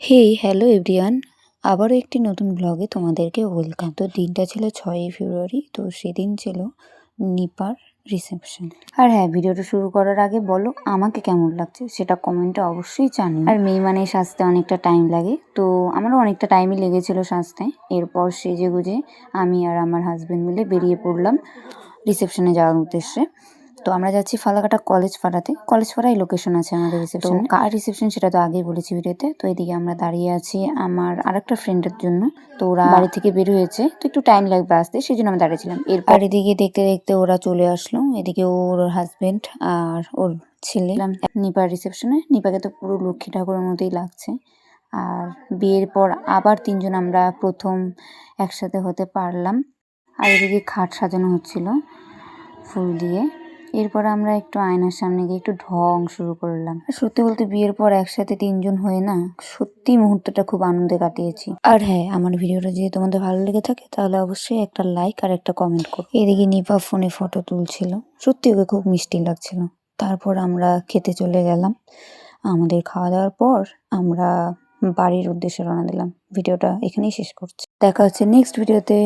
Hello everyone. আবারও একটি নতুন ব্লগে তোমাদেরকে ওয়েলকাম। তো দিনটা ছিল 6ই ফেব্রুয়ারি। তো সেদিন ছিল নিপার রিসেপশন। আর হ্যাঁ, ভিডিওটা শুরু করার আগে বলো আমাকে কেমন লাগছে সেটা কমেন্টে অবশ্যই জানিও। আর মেয়ে মানে সাজতে অনেকটা টাইম লাগে, তো আমারও অনেকটা টাইমই লেগেছিল সাজতে। এরপর সেজেগুজে আমি আর আমার হাজবেন্ড মিলে বেরিয়ে পড়লাম রিসেপশনে যাওয়ার উদ্দেশ্যে। তো আমরা যাচ্ছি ফালাকাটা কলেজ পাড়ায় লোকেশন আছে আমাদের রিসেপশন। কার রিসেপশন সেটা তো আগেই বলেছি ভিডিওতে। তো এদিকে আমরা দাঁড়িয়ে আছি আমার আরেকটা ফ্রেন্ডের জন্য। তো ওরা বাড়ি থেকে বের হয়েছে, তো একটু টাইম লাগবে আসতে, সেই জন্য আমরা দাঁড়িয়েছিলাম। এরপর এদিকে দেখতে দেখতে ওরা চলে আসলো। এদিকে ওর হাজবেন্ড আর ওর ছেলে নিপার রিসেপশনে। নিপাকে তো পুরো লক্ষ্মী ঠাকুরের মতোই লাগছে। আর বিয়ের পর আবার তিনজন আমরা প্রথম একসাথে হতে পারলাম। আর এদিকে খাট সাজানো হচ্ছিল ফুল দিয়ে। এরপর আমরা একটু আয়নার সামনে গিয়ে একটু ঢং শুরু করলাম। সত্যি বলতে বিয়ের পর একসাথে তিনজন হয়ে না, সত্যি মুহূর্তটা খুব আনন্দে কাটিয়েছি। আর হ্যাঁ, আমার ভিডিওটা যদি তোমাদের ভালো লেগে থাকে তাহলে অবশ্যই একটা লাইক আর একটা কমেন্ট করো। এদিকে নিপা ফোনে ফটো তুলছিল, সত্যি ওকে খুব মিষ্টি লাগছিল। তারপর আমরা খেতে চলে গেলাম। আমাদের খাওয়া দাওয়ার পর আমরা বাড়ির উদ্দেশ্যে রওনা দিলাম। ভিডিওটা এখানেই শেষ করছি, দেখা হচ্ছে নেক্সট ভিডিওতে।